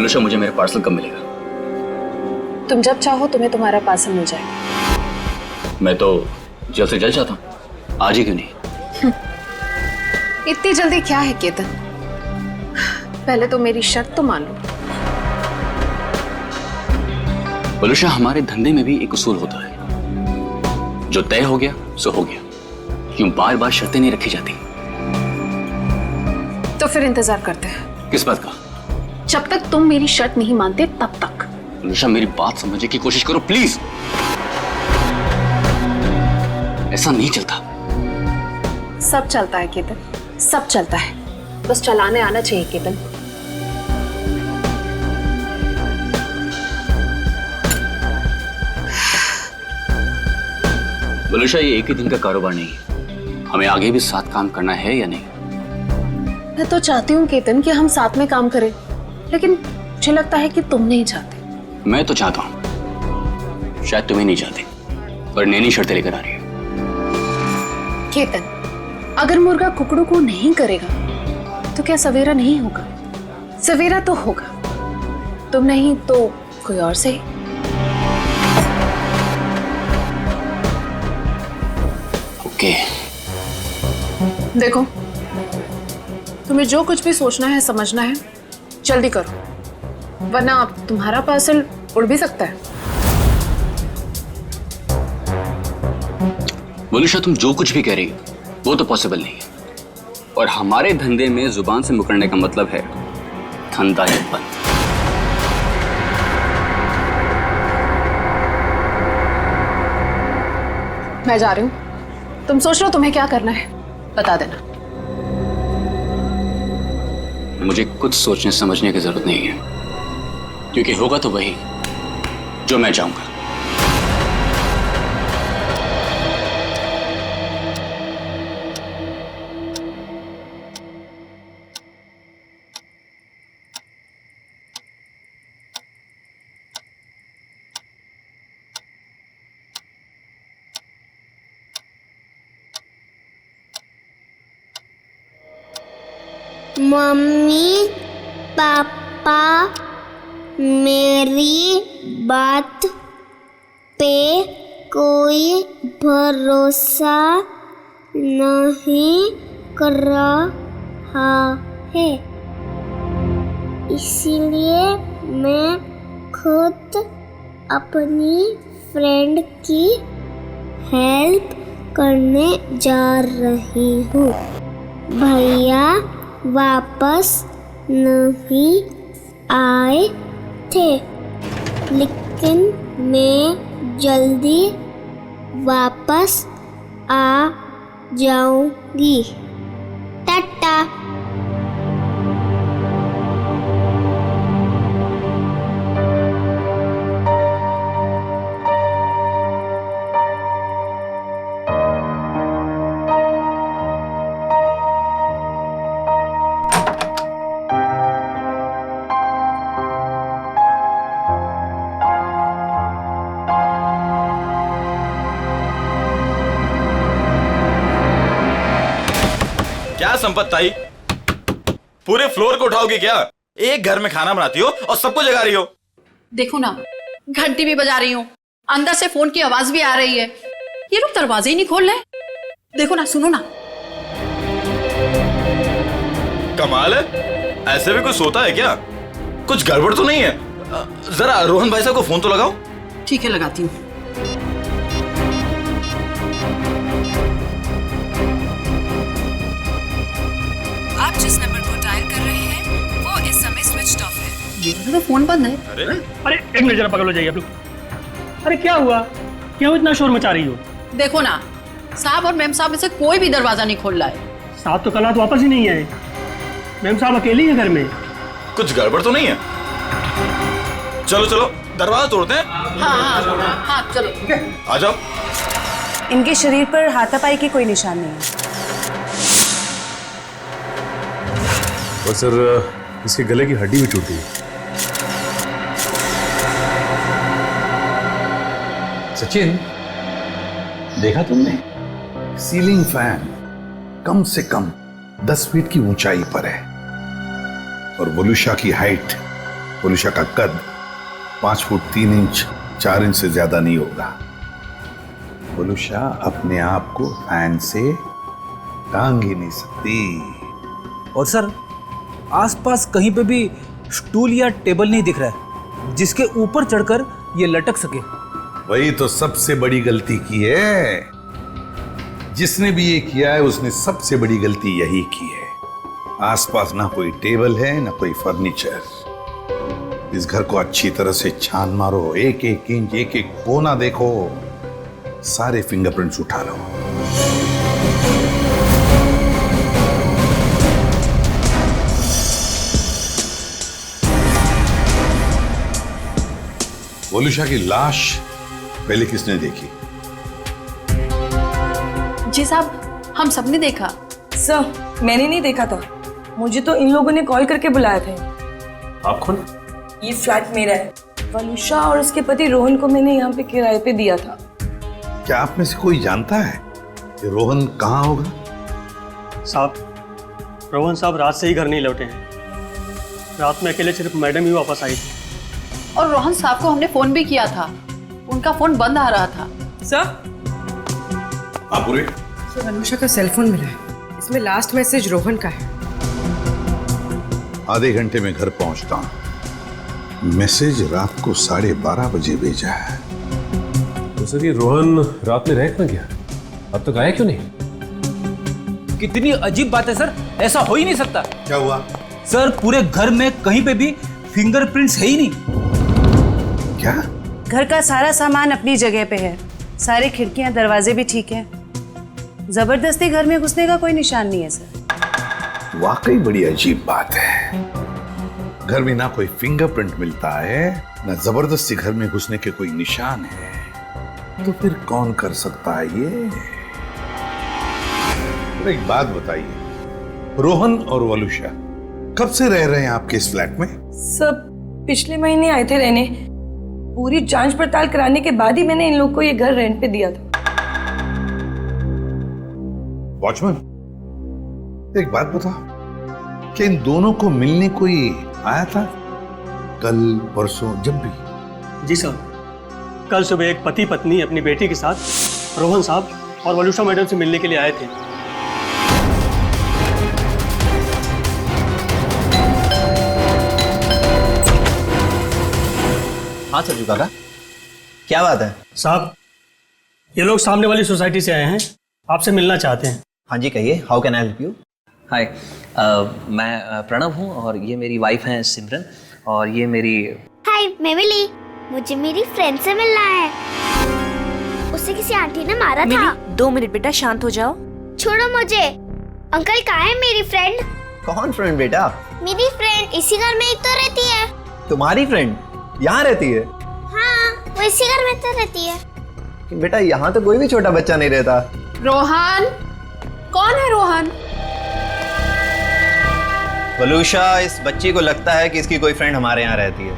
वलूशा, मुझे मेरा पार्सल कब मिलेगा? तुम जब चाहो तुम्हें तुम्हारा पार्सल मिल जाएगा। मैं तो जल्द से जल्द चाहता हूँ, आज ही क्यों नहीं? इतनी जल्दी क्या है केतन? पहले तो मेरी शर्त तो मान लो। वलूशा, हमारे धंधे में भी एक उसूल होता है, जो तय हो गया सो हो गया। क्यों बार बार शर्तें नहीं रखी जाती? तो फिर इंतजार करते हैं। किस बात का? जब तक तुम मेरी शर्त नहीं मानते तब तक। वलूशा, मेरी बात समझने की कोशिश करो प्लीज। ऐसा नहीं चलता। सब चलता है केतन, सब चलता है, बस चलाने आना चाहिए केतन। वलूशा, ये एक ही दिन का कारोबार नहीं है, हमें आगे भी साथ काम करना है या नहीं? मैं तो चाहती हूँ केतन कि हम साथ में काम करें, लेकिन मुझे लगता है कि तुम नहीं चाहते। मैं तो चाहता हूं, शायद तुम्हें नहीं चाहते, पर नैनी शर्तें लेकर आ रही है। केतन, अगर मुर्गा कुकड़ू को नहीं करेगा तो क्या सवेरा नहीं होगा? सवेरा तो होगा, तुम नहीं तो कोई और सही। ओके। देखो, तुम्हें जो कुछ भी सोचना है समझना है जल्दी करो, वरना तुम्हारा पार्सल उड़ भी सकता है। वलूशा, तुम जो कुछ भी कह रही हो वो तो पॉसिबल नहीं है, और हमारे धंधे में जुबान से मुकरने का मतलब है धंधा ही बंद। मैं जा रही हूँ, तुम सोच लो तुम्हें क्या करना है, बता देना। मुझे कुछ सोचने समझने की जरूरत नहीं है, क्योंकि होगा तो वही जो मैं चाहूंगा। मम्मी पापा मेरी बात पे कोई भरोसा नहीं कर रहा है, इसीलिए मैं खुद अपनी फ्रेंड की हेल्प करने जा रही हूँ। भैया वापस नहीं आए थे, लेकिन मैं जल्दी वापस आ जाऊंगी। टाटा। क्या संपत ताई, पूरे फ्लोर को उठाओगी क्या? एक घर में खाना बनाती हो और सबको जगा रही हो। देखो ना, घंटी भी बजा रही हूँ, अंदर से फोन की आवाज भी आ रही है, ये लोग दरवाजे ही नहीं खोल रहे। देखो ना, सुनो ना। कमाल है, ऐसे भी कोई सोता है क्या? कुछ गड़बड़ तो नहीं है? जरा रोहन भाई साहब को फोन तो लगाओ। ठीक है, लगाती हूँ। आप जिस नंबर को डायल कर रहे हैं वो इस समय स्विच्ड ऑफ है। ये तो फोन बंद है। अरे एक मिनट, जरा पकड़ लो, जाइए आप लोग। अरे क्या हुआ, क्यों इतना शोर मचा रही हो? देखो ना, साहब और मैम साहब में से कोई भी दरवाजा नहीं खोल रहा है। साहब तो कल रात वापस ही नहीं आए, मैम साहब अकेली है घर में। कुछ गड़बड़ तो नहीं है? चलो चलो दरवाजा तोड़ते हैं। हाँ, चलो आ जाओ। इनके शरीर पर हाथापाई की कोई निशान नहीं है। और सर, इसके गले की हड्डी भी टूटी है। सचिन, देखा तुमने? सीलिंग फैन कम से कम 10 फीट की ऊंचाई पर है और वलूशा की हाइट वलुषा का कद 5 फुट 3 इंच 4 इंच से ज्यादा नहीं होगा। वलुषा अपने आप को फैन से टांग ही नहीं सकती। और सर, आसपास कहीं पे भी स्टूल या टेबल नहीं दिख रहा है जिसके ऊपर चढ़कर ये लटक सके। वही तो सबसे बड़ी गलती की है। जिसने भी ये किया है उसने सबसे बड़ी गलती यही की है। आसपास ना कोई टेबल है ना कोई फर्नीचर। इस घर को अच्छी तरह से छान मारो, एक एक इंच एक एक कोना देखो, सारे फिंगरप्रिंट्स उठा लो। वलुषा की लाश पहले किसने देखी? जी साहब, हम सबने देखा। सर, मैंने नहीं देखा था, मुझे तो इन लोगों ने कॉल करके बुलाया था। आप कौन? ये फ्लैट मेरा है। वलुषा और उसके पति रोहन को मैंने यहाँ पे किराए पे दिया था। क्या आप में से कोई जानता है कि रोहन कहाँ होगा? साहब, रोहन साहब रात से ही घर नहीं लौटे हैं। रात में अकेले सिर्फ मैडम ही वापस आई थी। और रोहन साहब को हमने फोन भी किया था, उनका फोन बंद आ रहा था। सर, पूरे वलुषा का सेलफोन मिला है, इसमें लास्ट मैसेज रोहन का है। आधे घंटे में घर पहुंचता हूं। मैसेज रात को 12:30 बजे भेजा है। तो सर ये रोहन रात में रह कहाँ गया? अब तक आया क्यों नहीं? कितनी अजीब बात है सर, ऐसा हो ही नहीं सकता। क्या हुआ? सर, पूरे घर में कहीं पे भी फिंगरप्रिंट्स है ही नहीं। क्या? घर का सारा सामान अपनी जगह पे है, सारी खिड़कियां दरवाजे भी ठीक हैं। जबरदस्ती घर में घुसने का कोई निशान नहीं है सर। वाकई बड़ी अजीब बात है। घर में ना कोई फिंगरप्रिंट मिलता है, ना जबरदस्ती घर में घुसने के कोई निशान है, तो फिर कौन कर सकता है ये? तो एक बात बताइए, रोहन और वलुषा कब से रह रहे हैं आपके इस फ्लैट में? सब पिछले महीने आए थे रहने। पूरी जांच पड़ताल कराने के बाद ही मैंने इन लोग को ये घर रेंट पे दिया था। वॉचमैन, एक बात बताओ, क्या इन दोनों को मिलने कोई आया था कल परसों जब भी? जी सर, कल सुबह एक पति पत्नी अपनी बेटी के साथ रोहन साहब और वलुषा मैडम से मिलने के लिए आए थे। हाँ सरजू काका, क्या बात है? साहब, ये लोग सामने वाली सोसाइटी से आए हैं, आपसे मिलना चाहते हैं। हाँ जी, कहिए, how can I help you? Hi, मैं प्रणव हूँ और ये मेरी वाइफ है सिमरन, और ये मेरी। हाय, मैं मिली। मुझे मेरी फ्रेंड से मिलना है। उसे किसी आंटी ने मारा था। 2 मिनट बेटा, शांत हो जाओ। छोड़ो मुझे। अंकल कहाँ है मेरी फ्रेंड? कौन फ्रेंड बेटा? मेरी फ्रेंड इसी घर में ही तो रहती है। तुम्हारी फ्रेंड यहाँ रहती है? हाँ, वो इसी घर में तो रहती है। बेटा यहाँ तो कोई भी छोटा बच्चा नहीं रहता। रोहन? कौन है रोहन? वलुषा, इस बच्ची को लगता है कि इसकी कोई फ्रेंड हमारे यहाँ रहती है,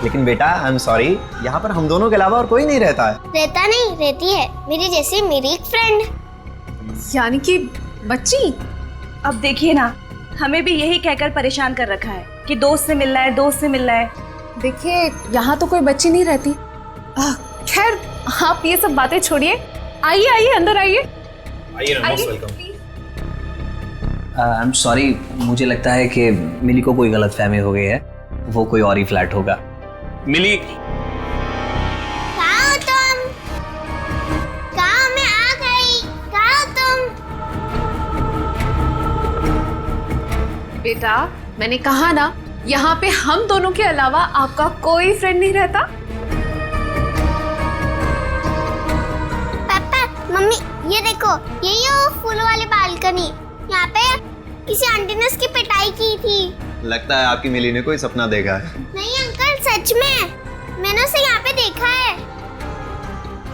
लेकिन बेटा आई एम सॉरी, यहाँ पर हम दोनों के अलावा और कोई नहीं रहता है। रहता नहीं, रहती है मेरी जैसी मेरी एक फ्रेंड। यानी कि बच्ची? अब देखिए ना, हमें भी यही कहकर परेशान कर रखा है कि दोस्त से मिलना है, दोस्त से मिलना है। देखिए, यहाँ तो कोई बच्ची नहीं रहती। खैर, आप ये सब बातें छोड़िए, आइए आइए अंदर आइए। आई एम सॉरी, मुझे लगता है कि मिली को कोई गलतफहमी हो गई है, वो कोई और ही फ्लैट होगा। मिली, कहाँ हो तुम? कहाँ? मैं आ गई। कहाँ हो तुम? बेटा, मैंने कहा ना, यहाँ पे हम दोनों के अलावा आपका कोई फ्रेंड नहीं रहता। पापा, मम्मी, ये देखो, यही है वो फूलों वाली बालकनी। यहाँ पे किसी आंटी ने उसकी पिटाई की थी। लगता है आपकी मिली ने कोई सपना देखा है। नहीं अंकल, सच में मैंने उसे यहाँ पे देखा है।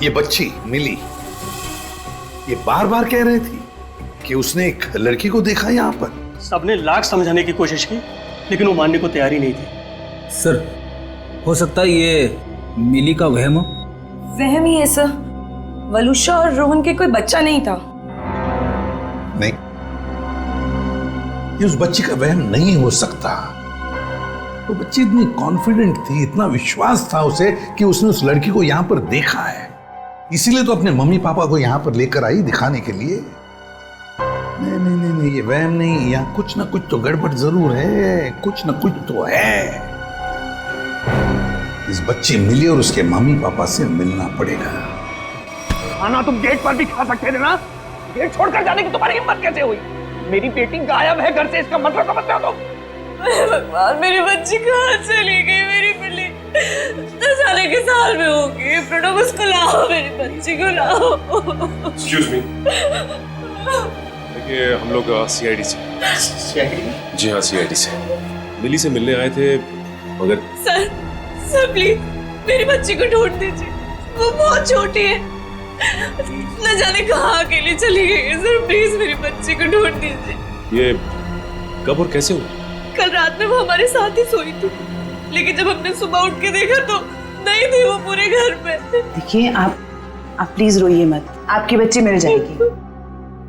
ये बच्ची मिली, ये बार बार कह रही थी कि उसने एक लड़की को देखा यहाँ पर। सबने लाख समझाने की कोशिश की, लेकिन वो मानने को तैयार ही नहीं थी। सर, हो सकता है ये मिली का वहम हो। वहम ही है सर, वलुषा और रोहन के कोई बच्चा नहीं था। नहीं, ये उस बच्ची का वहम नहीं हो सकता। वो बच्ची इतनी कॉन्फिडेंट थी, इतना विश्वास था उसे कि उसने उस लड़की को यहाँ पर देखा है, इसीलिए तो अपने मम्मी पापा को यहाँ पर लेकर आई दिखाने के लिए। नहीं नहीं नहीं नहीं, ये वहम नहीं, यहाँ कुछ ना कुछ तो गड़बड़ जरूर है, कुछ ना कुछ तो है। इस बच्ची मिली और उसके मम्मी पापा से मिलना पड़ेगा। खाना तुम गेट पर भी खा सकते थे ना, गेट छोड़कर जाने की तुम्हारी हिम्मत कैसे हुई? मेरी बेटी गायब है घर से, इसका मतलब समझते हो तुम? भगवान, मेरी बच्ची कहाँ चली गई? मेरी बिल्ली 10 साल के साल में होगी। प्रणव, उसको लाओ, मेरी बच्ची को लाओ। एक्सक्यूज मी, देखिए हम लोग सीआईडी से। जी हाँ, सीआईडी से मिली से मिलने आए थे, मगर सर प्लीज मेरी बच्ची को ढूंढ दीजिए, वो बहुत छोटी है, न जाने कहाँ अकेली चली गई है। सर प्लीज मेरी बच्ची को ढूंढ दीजिए। ये कब और कैसे हुआ? कल रात में वो हमारे साथ ही सोई थी, लेकिन जब हमने सुबह उठ के देखा तो नहीं थी वो पूरे घर में। देखिए आप प्लीज रोइए मत, आपकी बच्ची मिल जाएगी।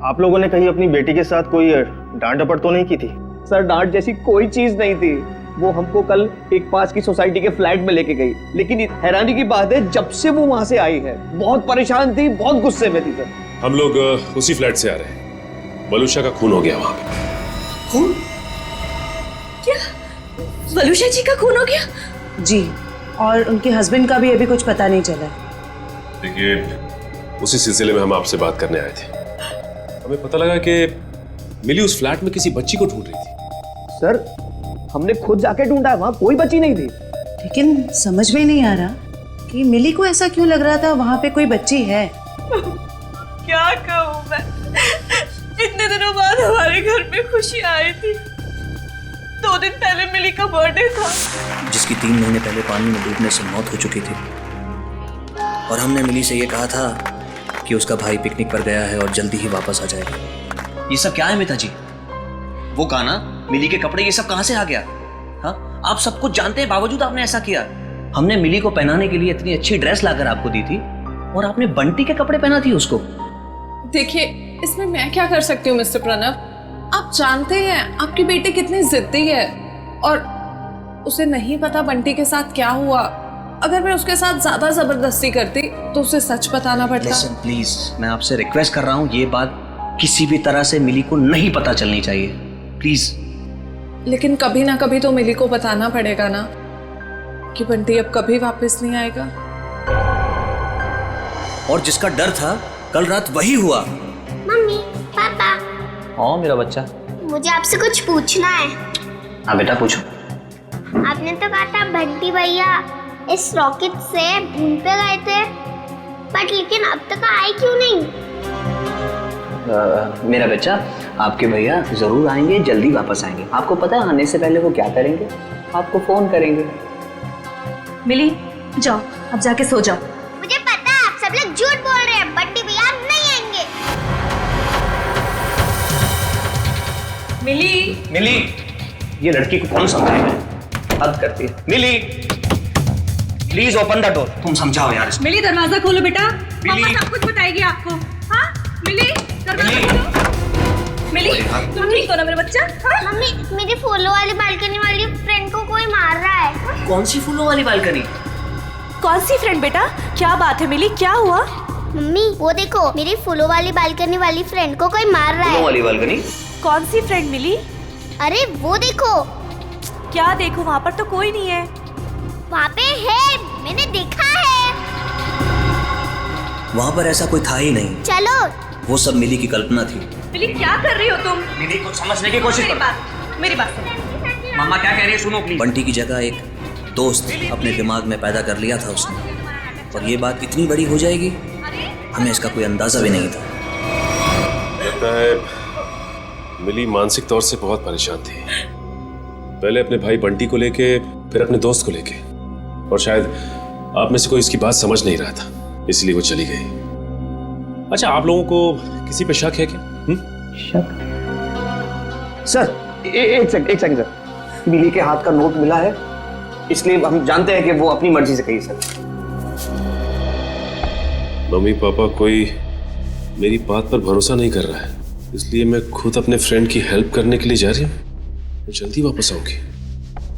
आप लोगों ने कहीं अपनी बेटी के साथ कोई डांट डपट तो नहीं की थी? सर, डांट जैसी कोई चीज नहीं थी। वो हमको कल एक पास की सोसाइटी के फ्लैट में लेके गई, लेकिन हैरानी की बात है जब से वो वहां से आई है बहुत परेशान थी, बहुत गुस्से में थी। सर, हम लोग उसी फ्लैट से आ रहे हैं। बलूशा का खून हो गया वहां पे। खून? क्या बलूशा जी का खून हो गया? जी, और उनके हस्बैंड का भी अभी कुछ पता नहीं चला। देखिए, उसी सिलसिले में हम आपसे बात करने आए थे। हमें पता लगा कि मिली उस फ्लैट में किसी बच्ची को ढूंढ रही थी। सर, हमने खुद जाके ढूंढा, वहां कोई बच्ची नहीं थी। लेकिन समझ में नहीं आ रहा कि मिली को ऐसा क्यों लग रहा था वहां पे कोई बच्ची है। क्या कहूँ मैं, इतने दिनों बाद हमारे घर में खुशी आई थी। 2 दिन पहले मिली का बर्थडे था, जिसकी 3 महीने पहले पानी में डूबने से मौत हो चुकी थी। और हमने मिली से ये कहा था कि उसका भाई पिकनिक पर गया है और जल्दी ही वापस आ जाएगा। ये सब क्या है मिता जी? वो गाना, मिली के कपड़े, ये सब कहां से आ गया? हाँ, आप सब कुछ जानते हैं, बावजूद आपने ऐसा किया। हमने मिली को पहनाने के लिए इतनी अच्छी ड्रेस लाकर आपको दी थी और आपने बंटी के कपड़े पहना थी उसको। देखिए, इसमें मैं क्या कर सकती हूँ मिस्टर प्रणव? आप जानते हैं आपकी बेटी कितनी जिद्दी है, और उसे नहीं पता बंटी के साथ क्या हुआ। अगर मैं उसके साथ ज्यादा जबरदस्ती करती तो उसे सच बताना पड़ता। लिसन प्लीज, मैं आपसे रिक्वेस्ट कर रहा हूँ, ये बात किसी भी तरह से मिली को नहीं पता चलनी चाहिए, प्लीज। लेकिन कभी ना कभी तो मिली को बताना पड़ेगा ना कि बंटी अब कभी वापस नहीं आएगा। और जिसका डर था कल रात वही हुआ। मम्मी, पापा, हाँ मेरा बच्चा, मुझे आपसे कुछ पूछना है। हाँ बेटा पूछो। आपने तो कहा था बंटी भैया इस रॉकेट से मून पे गए थे, बट लेकिन अब तक आए क्यों नहीं? मेरा बच्चा, आपके भैया जरूर आएंगे, जल्दी वापस आएंगे। आपको पता है आने से पहले वो क्या करेंगे? आपको फोन करेंगे। मिली, जाओ अब जाके सो जाओ। मुझे पता है आप सब लोग झूठ बोल रहे हैं, बंटी भैया नहीं आएंगे। मिली, ये लड़की को कौन समझाएगा? हद करती है। मिली, प्लीज ओपन द डोर। तुम समझाओ यार इसको। मिली दरवाजा खोलो बेटा, मिली, पापा सब कुछ बताएगी आपको। हाँ मिली, दरवाजा खोलो। मिली, तुम ठीक हो ना मेरा बच्चा? हाँ? मम्मी, मेरी फूलों वाली बालकनी वाली फ्रेंड को कोई मार रहा है। कौन सी फूलों वाली बालकनी? कौन सी फ्रेंड बेटा? क्या बात है मिली, क्या हुआ? मम्मी, वो देखो, मेरी फूलों वाली बालकनी वाली फ्रेंड को कोई मार रहा है। फूलों वाली बालकनी? कौन सी फ्रेंड मिली? अरे वो देखो। क्या देखो? वहाँ पर तो कोई नहीं है। वहाँ पे है, मैंने देखा है। वहाँ पर ऐसा कोई था ही नहीं। चलो। वो सब मिली की कल्पना थी। मिली, क्या कर रही हो तुम? मिली को समझने की कोशिश करो। मेरी बात सुनो। मम्मा क्या कह रही है सुनो प्लीज। बंटी की जगह एक दोस्त अपने दिमाग में पैदा कर लिया था उसने, और ये बात इतनी बड़ी हो जाएगी हमें इसका कोई अंदाजा भी नहीं था। लगता है मिली मानसिक तौर से बहुत परेशान थी, पहले अपने भाई बंटी को लेके, फिर अपने दोस्त को लेके, और शायद आप में से कोई इसकी बात समझ नहीं रहा था, इसलिए वो चली गई। अच्छा, आप लोगों को किसी पे शक है क्या? शक? सर एक सेकंड सर, मिली के हाथ का नोट मिला है, इसलिए हम जानते हैं कि वो अपनी मर्जी से गई। सर, मम्मी पापा कोई मेरी बात पर भरोसा नहीं कर रहा है। इसलिए मैं खुद अपने फ्रेंड की हेल्प करने के लिए जा रही हूँ। मैं जल्दी वापस आऊंगी।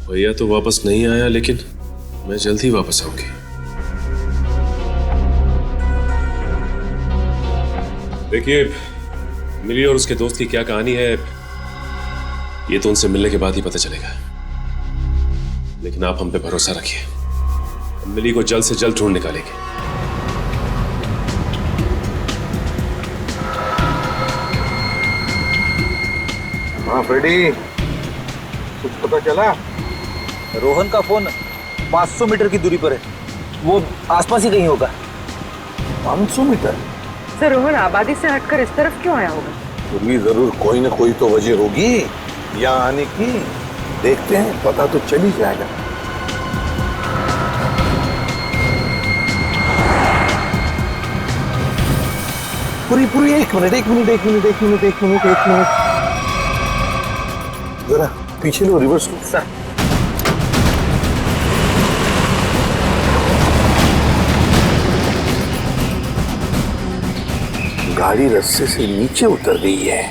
भैया तो वापस नहीं आया, लेकिन मैं जल्दी वापस आऊंगी। देखिए, मिली और उसके दोस्त की क्या कहानी है ये तो उनसे मिलने के बाद ही पता चलेगा, लेकिन आप हम पे भरोसा रखिए। हम मिली को जल्द से जल्द ढूंढ निकालेंगे। हाँ फ्रेडी, कुछ पता चला? रोहन का फोन 500 मीटर की दूरी पर है, वो आसपास ही कहीं होगा। 500 मीटर? सर रोहन आबादी से हटकर इस तरफ क्यों आया होगा? फिर भी जरूर कोई ना कोई तो वजह होगी यहाँ आने की। देखते हैं, पता तो चल ही जाएगा। पूरी एक मिनट जरा पीछे लो, रिवर्स लो। सर गाड़ी रास्ते से नीचे उतर गई है।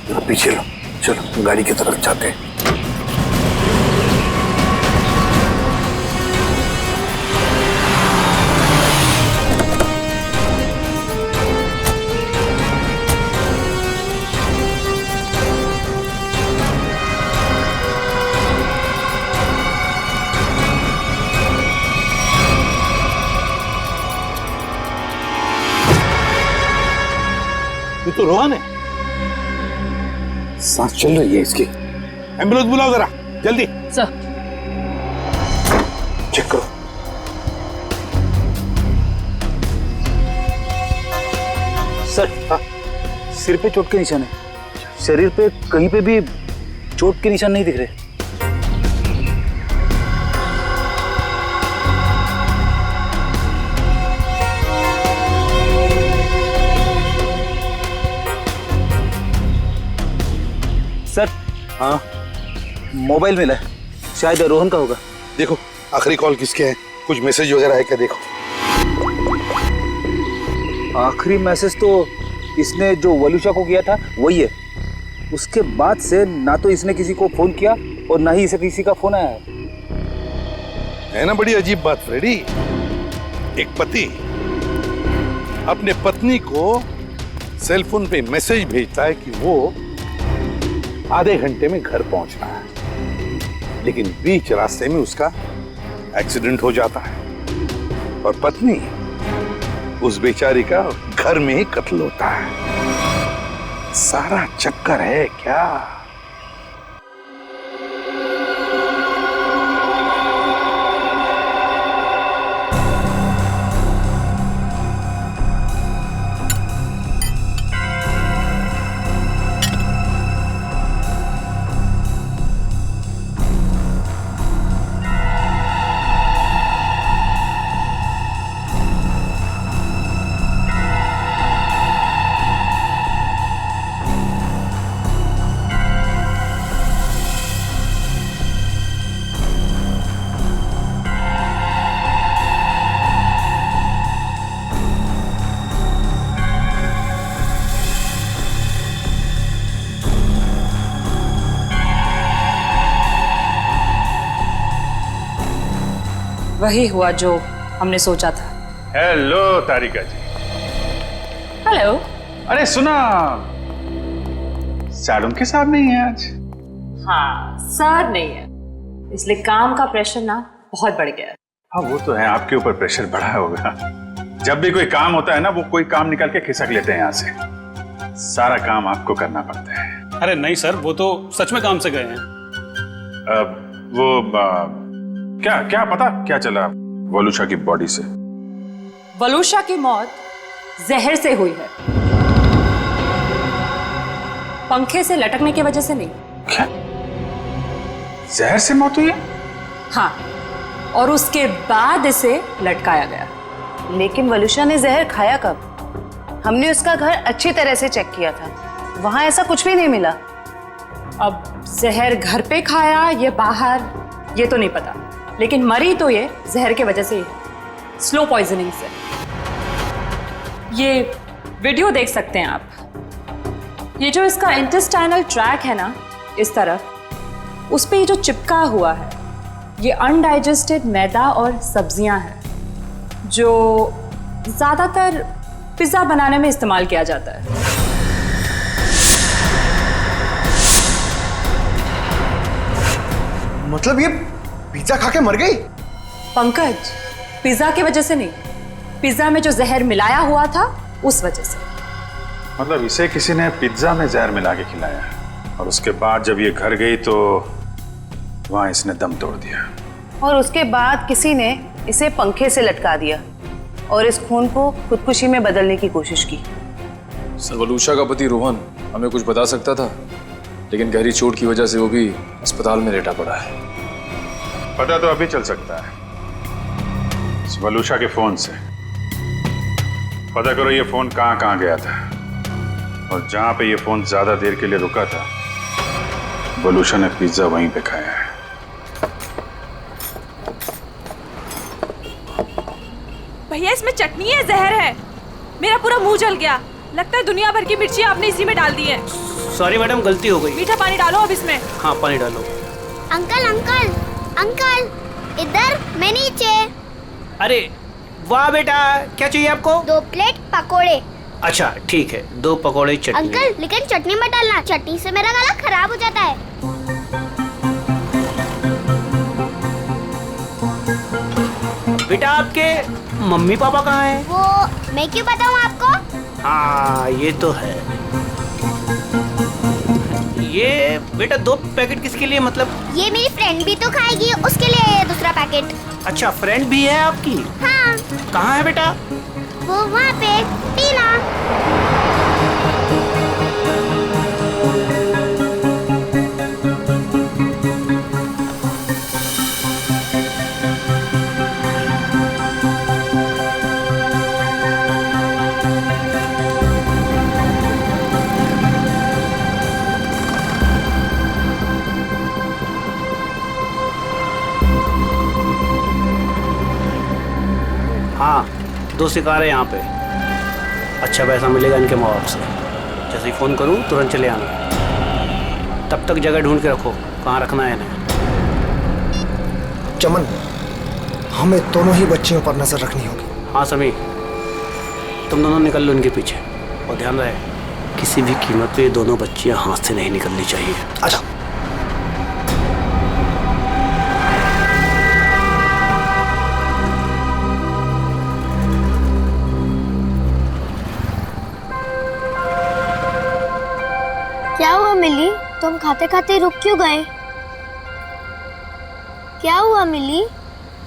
जरा पीछे लो, चलो गाड़ी की तरफ जाते हैं। ये तो रोहन है। सांस चल रही है इसकी। एम्बुलेंस बुलाओ जरा जल्दी। सर चेक करो। सर, सिर पे चोट के निशान है, शरीर पे कहीं पे भी चोट के निशान नहीं दिख रहे। सर, हाँ, मोबाइल मिला है, शायद रोहन का होगा। देखो आखिरी कॉल किसके है, कुछ मैसेज वगैरह है क्या? देखो। आखिरी मैसेज तो इसने जो वलूशा को किया था वही है। उसके बाद से ना तो इसने किसी को फोन किया और ना ही इसे किसी का फोन आया है ना बड़ी अजीब बात फ्रेडी। एक पति अपने पत्नी को सेलफोन पे मैसेज भेजता है कि वो आधे घंटे में घर पहुंचना है, लेकिन बीच रास्ते में उसका एक्सीडेंट हो जाता है और पत्नी उस बेचारी का घर में ही कत्ल होता है। सारा चक्कर है क्या? वही हुआ जो हमने सोचा था। हेलो तारिका जी। हेलो। अरे सुना, सारुण के साथ नहीं है आज। हाँ, सर नहीं है, इसलिए काम का प्रेशर ना बहुत बढ़ गया है। हाँ वो तो है, आपके ऊपर प्रेशर बढ़ा होगा। जब भी कोई काम होता है ना, वो कोई काम निकाल के खिसक लेते हैं यहाँ से। सारा काम आपको करना पड़ता है। अरे नहीं सर, वो तो सच में काम से गए हैं। क्या पता क्या चला वलूशा की बॉडी से? वलूशा की मौत जहर से हुई है, पंखे से लटकने की वजह से नहीं। क्या? जहर से मौत हुई है? हाँ, और उसके बाद इसे लटकाया गया। लेकिन वलूशा ने जहर खाया कब? हमने उसका घर अच्छी तरह से चेक किया था, वहां ऐसा कुछ भी नहीं मिला। अब जहर घर पे खाया या बाहर ये तो नहीं पता, लेकिन मरी तो ये जहर के वजह से ही, स्लो पॉइजनिंग से। ये वीडियो देख सकते हैं आप। ये जो इसका इंटेस्टाइनल ट्रैक है ना, इस तरफ, उस पे ये जो चिपका हुआ है, ये अनडाइजेस्टेड मैदा और सब्जियां हैं जो ज़्यादातर पिज़्ज़ा बनाने में इस्तेमाल किया जाता है। मतलब ये पिज्जा खा के मर गई? पंकज, पिज़्ज़ा की वजह से नहीं, पिज़्ज़ा में जो जहर मिलाया हुआ था उस वजह से। मतलब इसे किसी ने पिज्जा में जहर मिला के खिलाया और उसके बाद जब ये घर गई तो वहां इसने दम तोड़ दिया और उसके बाद किसी ने इसे पंखे से लटका दिया और इस खून को खुदकुशी में बदलने की कोशिश की। सर, वलूशा का पति रोहन हमें कुछ बता सकता था, लेकिन गहरी चोट की वजह से वो भी अस्पताल में लेटा पड़ा है। पता तो अभी चल सकता है इस वलूशा के फोन से। पता करो ये फोन कहाँ गया था और जहां पे ये फोन ज्यादा देर के लिए रुका था वलूशा ने पिज्जा वहीं पे खाया है। भैया इसमें चटनी है, जहर है। मेरा पूरा मुंह जल गया। लगता है दुनिया भर की मिर्ची आपने इसी में डाल दी है। सॉरी मैडम, गलती हो गई। मीठा पानी डालो अब इसमें। हाँ, पानी डालो। अंकल अंकल अंकल, इधर, मैं नीचे। अरे वाह बेटा, क्या चाहिए आपको? 2 प्लेट पकोड़े। अच्छा ठीक है, 2 पकोड़े चटनी। अंकल लेकिन चटनी मत डालना, चटनी से मेरा गला खराब हो जाता है। बेटा आपके मम्मी पापा कहाँ हैं? वो मैं क्यों बताऊँ आपको? हाँ ये तो है। ये बेटा 2 पैकेट किसके लिए? मतलब ये मेरी फ्रेंड भी तो खाएगी, उसके लिए है दूसरा पैकेट। अच्छा, फ्रेंड भी है आपकी? हाँ। कहाँ है बेटा? वो वहाँ पे, टीना। हाँ, 2 शिकार है यहाँ पे। अच्छा पैसा मिलेगा इनके माँ बाप से। जैसे ही फ़ोन करूँ तुरंत चले आना। तब तक जगह ढूंढ के रखो, कहाँ रखना है इन्हें। चमन, हमें दोनों ही बच्चियों पर नजर रखनी होगी। हाँ समी, तुम दोनों निकल लो इनके पीछे और ध्यान रहे किसी भी कीमत पे ये दोनों बच्चियाँ हाथ से नहीं निकलनी चाहिए। अच्छा। क्या हुआ मिली? तुम खाते खाते रुक क्यों गए? क्या हुआ मिली?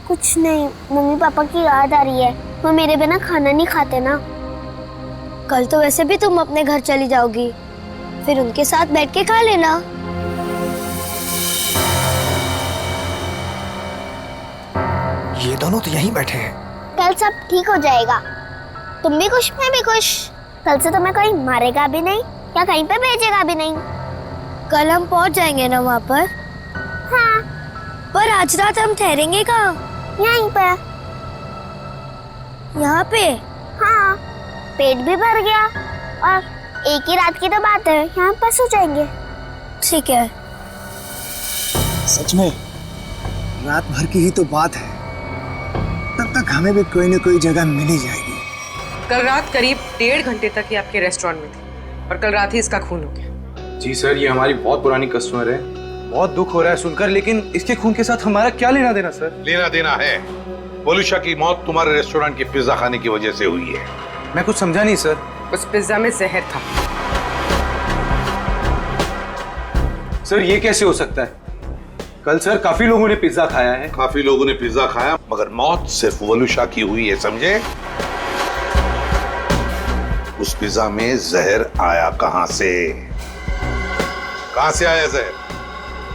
कुछ नहीं, मम्मी पापा की याद आ रही है। वो मेरे बिना खाना नहीं खाते ना। कल तो वैसे भी तुम अपने घर चली जाओगी, फिर उनके साथ बैठ के खा लेना। ये दोनों तो यहीं बैठे हैं। कल सब ठीक हो जाएगा। तुम भी खुश, मैं भी खुश। कल से तुम्हें कोई मारेगा भी नहीं या कहीं पे भेजेगा भी नहीं। कल हम पहुंच जाएंगे ना वहाँ पर? हाँ। पर आज रात हम ठहरेंगे कहाँ? यहीं पे। यहाँ पे? हाँ। पेट भी भर गया और एक ही रात की तो बात है, यहाँ पर सो जाएंगे। ठीक है। सच में रात भर की ही तो बात है, तब तक हमें भी कोई न कोई जगह मिल ही जाएगी। कल रात करीब 1.5 घंटे तक ये आपके रेस्टोरेंट में थी और कल रात ही इसका खून हो गया। जी सर, ये हमारी बहुत पुरानी कस्टमर है। बहुत दुख हो रहा है सुनकर, लेकिन इसके खून के साथ हमारा क्या लेना देना सर? लेना देना है। वलूशा की मौत तुम्हारे रेस्टोरेंट के पिज्जा खाने की वजह से हुई है। मैं कुछ समझा नहीं सर। उस पिज्जा में जहर था। सर ये कैसे हो सकता है? कल सर काफी लोगों ने पिज्जा खाया है। काफी लोगों ने पिज्जा खाया, मगर मौत सिर्फ वलूशा की हुई है, समझे? उस पिज्जा में जहर आया कहां से? कहां से आया जहर?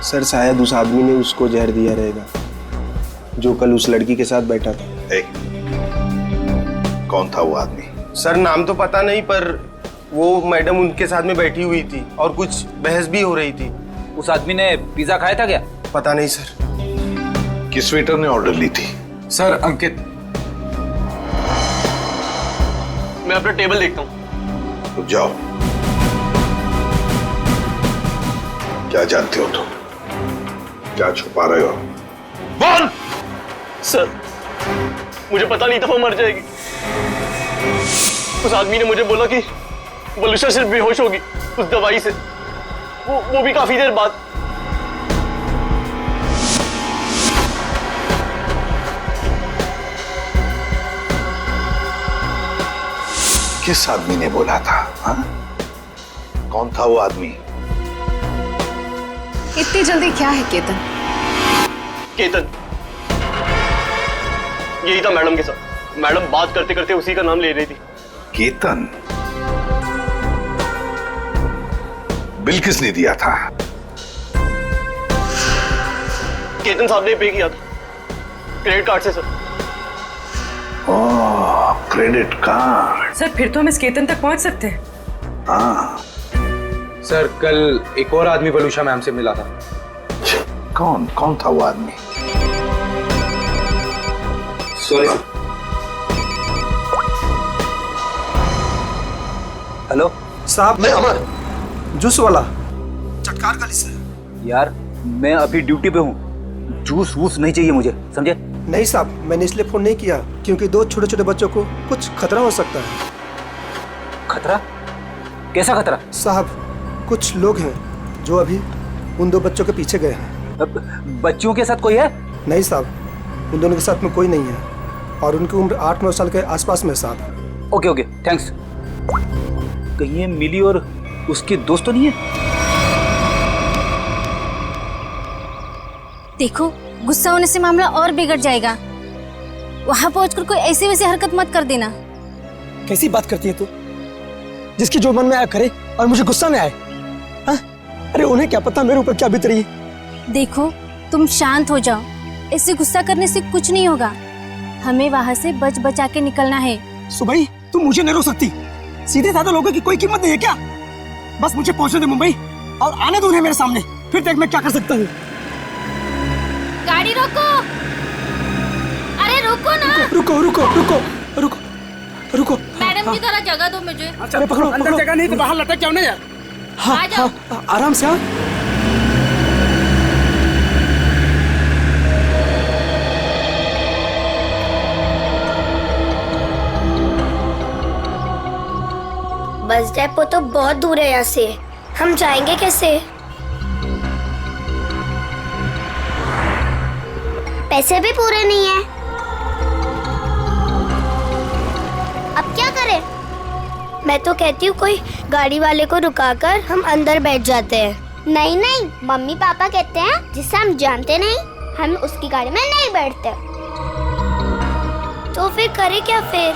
सर शायद उस आदमी ने उसको जहर दिया रहेगा जो कल उस लड़की के साथ बैठा था। कौन था वो आदमी? सर नाम तो पता नहीं, पर वो मैडम उनके साथ में बैठी हुई थी और कुछ बहस भी हो रही थी। उस आदमी ने पिज्जा खाया था क्या? पता नहीं सर। किस वेटर ने ऑर्डर ली थी? सर अंकित। मैं अपना टेबल देखता हूँ। तो जाओ। क्या जानते हो तुम? क्या छुपा रहे हो? बोल। सर, मुझे पता नहीं था वो मर जाएगी। उस आदमी ने मुझे बोला कि वलूशा सिर्फ बेहोश होगी उस दवाई से, वो भी काफी देर बाद। किस आदमी ने बोला था? हाँ? कौन था वो आदमी? इतनी जल्दी क्या है केतन? केतन, यही था मैडम के साथ। मैडम बात करते करते उसी का नाम ले रही थी। केतन? बिल किसने दिया था? केतन साहब ने पे किया था क्रेडिट कार्ड से सर। ओह, क्रेडिट कार्ड। सर फिर तो हम इस केतन तक पहुंच सकते हैं। हाँ सर, कल एक और आदमी वलूशा मैम से मिला था। कौन कौन था वो आदमी? सॉरी। हेलो साहब, मैं अमर, जूस वाला, चटकार गली से। यार मैं अभी ड्यूटी पे हूँ, जूस वूस नहीं चाहिए मुझे, समझे? नहीं साहब, मैंने इसलिए फोन नहीं किया क्योंकि 2 छोटे छोटे बच्चों को कुछ खतरा हो सकता है। खतरा? कैसा खतरा? साहब, कुछ लोग हैं जो अभी उन 2 बच्चों के पीछे गए हैं। बच्चों के साथ कोई है? नहीं साहब, उन दोनों के साथ में कोई नहीं है और उनकी उम्र 8-9 साल के आसपास में साहब। Okay okay, thanks. कहीं ये मिली और उसके दोस्त तो नहीं है? देखो, गुस्सा होने से मामला और बिगड़ जाएगा। वहां पहुंचकर कोई ऐसी वैसी हरकत मत कर देना। कैसी बात करती है तू? जिसकी जो मन में आया करे और मुझे गुस्सा में आए? हाँ? अरे उन्हें क्या पता मेरे ऊपर क्या बीत रही है। देखो, तुम शांत हो जाओ। ऐसे गुस्सा करने से कुछ नहीं होगा। हमें वहां से बच बचा के निकलना है। सुबह तुम मुझे नहीं रोक सकती। सीधे साधे लोगों की कोई कीमत नहीं है क्या? बस मुझे पहुंचने दे मुंबई और आने दो उन्हें मेरे सामने, फिर देख मैं क्या कर सकता हूँ। गाड़ी रोको। अरे रुको ना। रुको रुको रुको रुको रुको। मैडम की तरह जगह दो मुझे। अरे पकड़ो, अंदर जगह नहीं तो बाहर लटक जाओ ना यार। हाँ, आ जाओ। हाँ, आराम से। हाँ, बस डेपो तो बहुत दूर है यहाँ से। हम जाएंगे कैसे? पैसे भी पूरे नहीं है। अब क्या करें? मैं तो कहती हूँ कोई गाड़ी वाले को रुकाकर हम अंदर बैठ जाते हैं। नहीं नहीं, मम्मी पापा कहते हैं जिसे हम जानते नहीं हम उसकी गाड़ी में नहीं बैठते। तो फिर करें क्या फिर?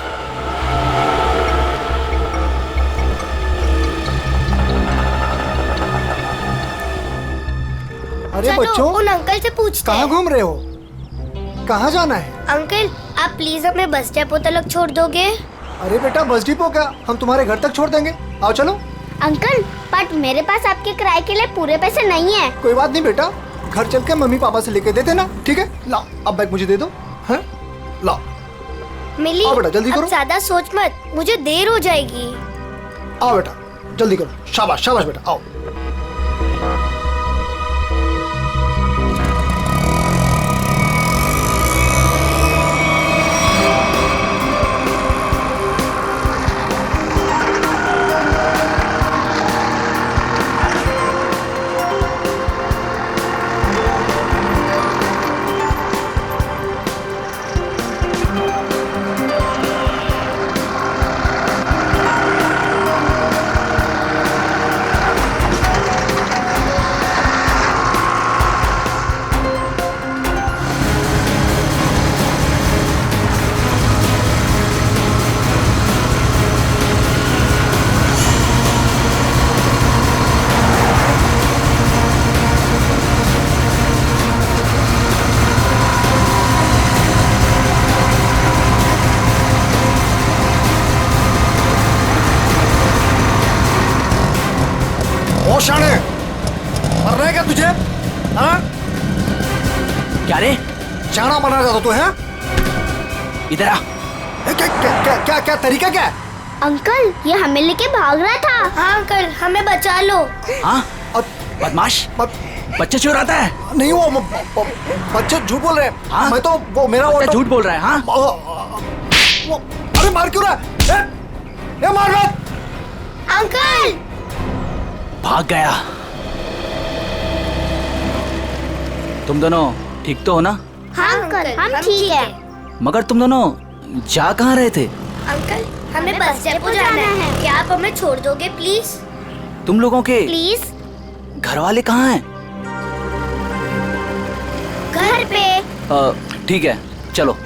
अरे बच्चों, उन अंकल से पूछते कहाँ हैं। घूम रहे हो? कहाँ जाना है? अंकल, आप प्लीज हमें बस डेपो तक छोड़ दोगे? अरे बेटा, बस डिपो क्या, हम तुम्हारे घर तक छोड़ देंगे। आओ चलो। अंकल, बट मेरे पास आपके किराए के लिए पूरे पैसे नहीं है। कोई बात नहीं बेटा, घर चल के मम्मी पापा से लेके दे देना, ठीक है? लाओ, अब बैग मुझे दे दो। हैं? लाओ। मिली, आओ बेटा, जल्दी अब करो। ज्यादा सोच मत, मुझे देर हो जाएगी। आओ बेटा, जल्दी करो। शाबाश शाबाश बेटा, आओ। शाणे, मर रहा है क्या तुझे? हाँ? क्या रे? शाना बना रहा था तू? है इधर आ। क्या तरीका क्या है? अंकल, ये हमें लेके भाग रहा था। हाँ अंकल, हमें बचा लो। हाँ? बदमाश, बच्चा चुराता है। नहीं, वो बच्चे झूठ बोल रहे हैं। हाँ? मैं तो वो मेरा बच्चा ऑटो झूठ बोल रहा है। हाँ, अरे मार क्यों रहा है? ये मार मत। अंकल भाग गया। तुम दोनों ठीक तो हो ना? हाँ अंकल, हम ठीक है। मगर तुम दोनों जा कहाँ रहे थे? अंकल हमें बस डेपो जाना है, क्या आप हमें छोड़ दोगे प्लीज? तुम लोगों के प्लीज। घर वाले कहाँ हैं? घर पे। ठीक है, चलो।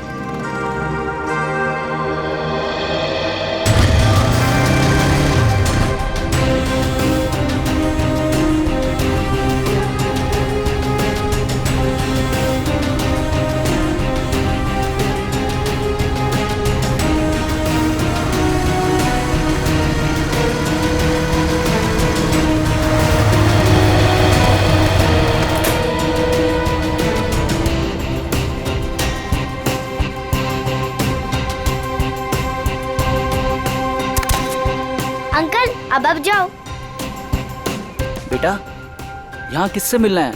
अंकल अब जाओ। बेटा, यहाँ किससे मिलना है?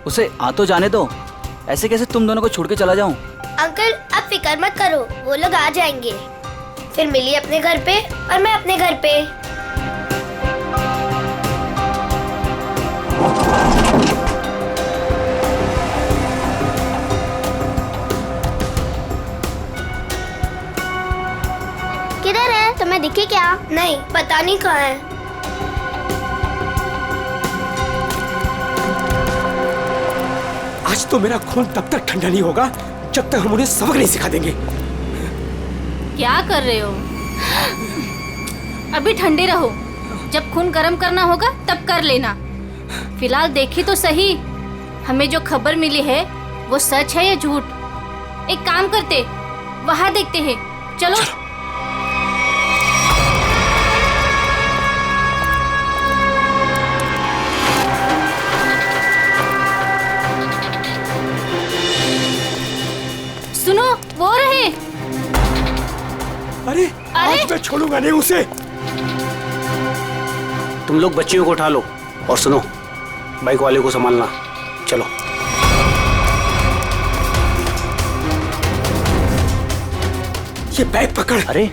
उसे आ तो जाने दो। ऐसे कैसे तुम दोनों को छोड़ के चला जाऊं? अंकल आप फिक्र मत करो, वो लोग आ जाएंगे। फिर मिली अपने घर पे और मैं अपने घर पे। किधर है? तुम्हें दिखे क्या? नहीं, पता नहीं कहाँ है। आज तो मेरा खून तब तक ठंडा नहीं होगा जब तक हम उन्हें सबक नहीं सिखा देंगे। क्या कर रहे हो? अभी ठंडे रहो, जब खून गर्म करना होगा तब कर लेना। फिलहाल देखी तो सही, हमें जो खबर मिली है वो सच है या झूठ? एक काम करते, वहाँ देखते हैं। चलो। सुनो, वो रहे। अरे आज मैं छोड़ूंगा नहीं उसे। तुम लोग बच्चियों को उठा लो और सुनो, बाइक वाले को संभालना। चलो। ये बैग पकड़। अरे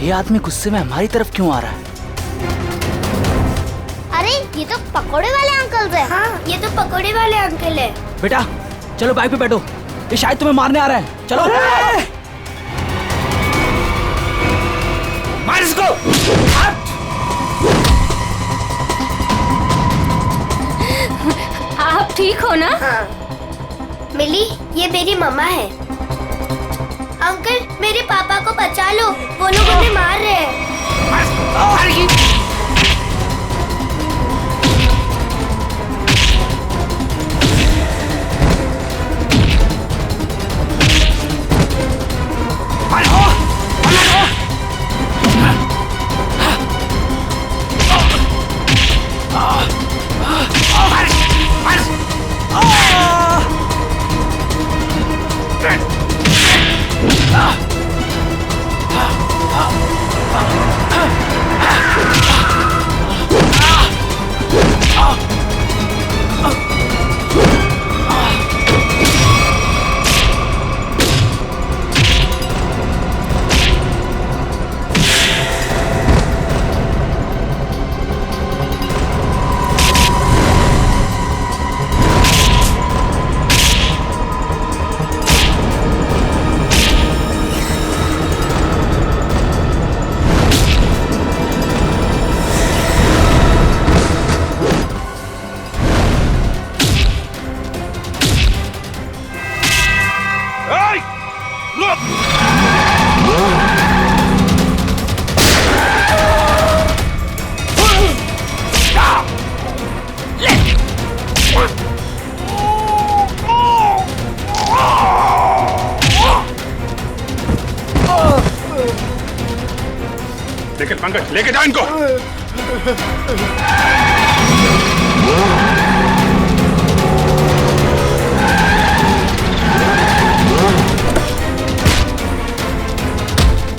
ये आदमी गुस्से में हमारी तरफ क्यों आ रहा है? अरे ये तो पकोड़े वाले अंकल है। हाँ, ये तो पकोड़े वाले अंकल है। बेटा चलो बाइक पे बैठो, ये शायद तुम्हें मारने आ रहा है। चलो। मार इसको। आप ठीक हो ना? हाँ। मिली, ये मेरी मम्मा है। अंकल मेरे पापा को बचा लो, वो लोग हमें मार रहे हैं। लेकिन पंकज लेके जा इनको।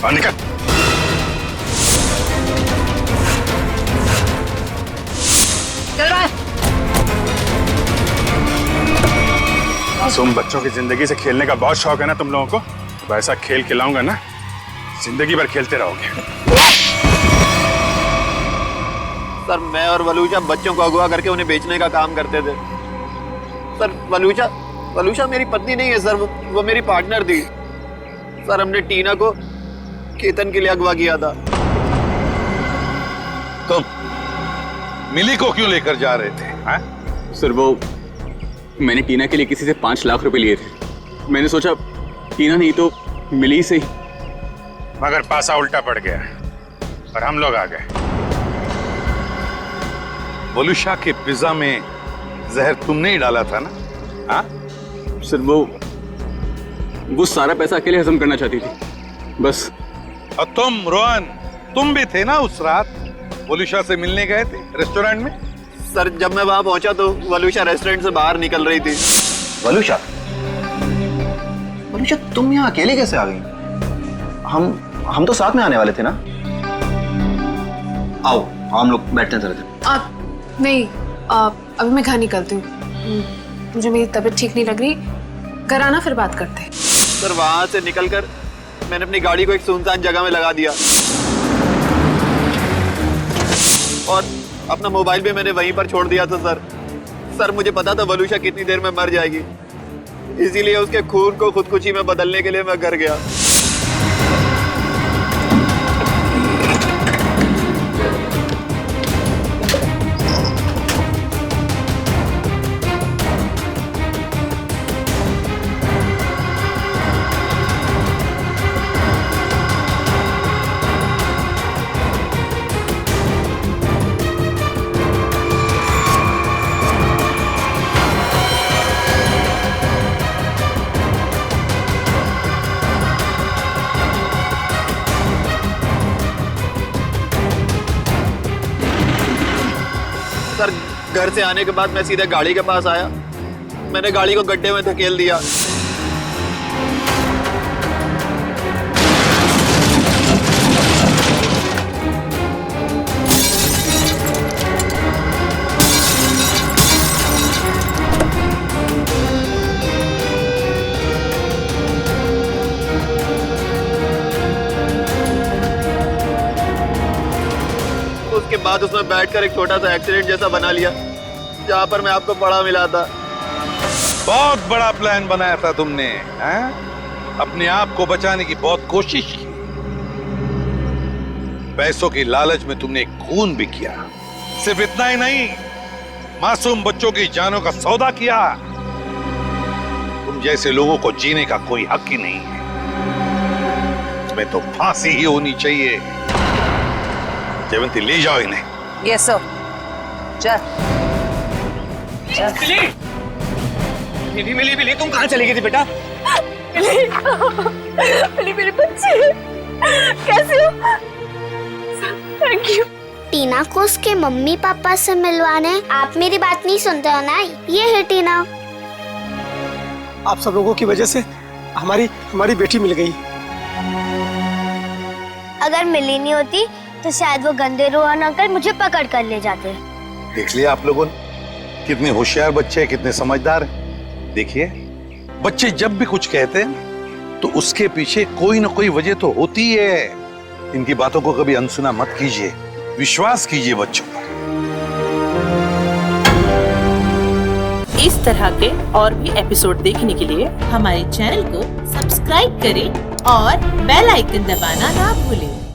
निकल। चल रहा है। मासूम बच्चों की जिंदगी से खेलने का बहुत शौक है ना तुम लोगों को? तो ऐसा खेल खिलाऊंगा ना, जिंदगी भर खेलते रहोगे। सर मैं और वलूशा बच्चों को अगवा करके उन्हें बेचने का काम करते थे। सर वलूशा मेरी पत्नी नहीं है सर, वो मेरी पार्टनर थी। सर हमने टीना को केतन के लिए अगवा किया था। तो मिली को क्यों लेकर जा रहे थे? हाँ? सर वो मैंने टीना के लिए किसी से 5 लाख रुपए लिए थे। मैंने सोचा टीना नहीं तो मिली से ही। मगर पासा उल्टा पड़ गया और हम लोग आ गए। वलूशा के पिज्जा में जहर तुमने ही डाला था ना? हाँ? सर वो सारा पैसा अकेले हजम करना चाहती थी बस। और तुम रोहन, तुम भी थे ना उस रात वलूशा से मिलने गए थे रेस्टोरेंट में? सर जब मैं वहां पहुंचा तो वलूशा रेस्टोरेंट से बाहर निकल रही थी। वलूशा तुम यहाँ अकेले कैसे आ गई? हम तो साथ में आने वाले थे ना। आओ हम लोग बैठते हैं थोड़ी। नहीं अभी मैं घर निकलती हूँ, मुझे मेरी तबीयत ठीक नहीं लग रही। घर आना फिर बात करते हैं। सर वहां से निकलकर मैंने अपनी गाड़ी को एक सुनसान जगह में लगा दिया और अपना मोबाइल भी मैंने वहीं पर छोड़ दिया था। सर मुझे पता था वलूशा कितनी देर में मर जाएगी, इसीलिए उसके खून को खुदकुशी में बदलने के लिए मैं घर गया। सर घर से आने के बाद मैं सीधे गाड़ी के पास आया, मैंने गाड़ी को गड्ढे में धकेल दिया। उसके बाद उसमें बैठकर एक छोटा सा एक्सीडेंट जैसा बना लिया जहां पर मैं आपको पड़ा मिला था। बहुत बड़ा प्लान बनाया था तुमने, हैं? अपने आप को बचाने की बहुत कोशिश की। पैसों की लालच में तुमने खून भी किया। सिर्फ इतना ही नहीं, मासूम बच्चों की जानों का सौदा किया। तुम जैसे लोगों को जीने का कोई हक ही नहीं है। तुम्हें तो फांसी ही होनी चाहिए। जयवंती ले जाओ इन्हें। Yes sir. चल मिली तुम कहाँ चली गई थी बेटा? मिली मेरे बच्चे कैसे हो? Thank you. टीना को उसके मम्मी पापा से मिलवाने आप मेरी बात नहीं सुनते हो ना? ये है टीना। आप सब लोगों की वजह से हमारी बेटी मिल गई। अगर मिली नहीं होती तो शायद वो गंदे रोहन अंकल मुझे पकड़ कर ले जाते। देख लिया आप लोगों ने कितने होशियार बच्चे हैं, कितने समझदार हैं। देखिए बच्चे जब भी कुछ कहते हैं तो उसके पीछे कोई ना कोई वजह तो होती है। इनकी बातों को कभी अनसुना मत कीजिए, विश्वास कीजिए बच्चों पर। इस तरह के और भी एपिसोड देखने के लिए हमारे चैनल को सब्सक्राइब करें और बेल आइकन दबाना ना भूलें।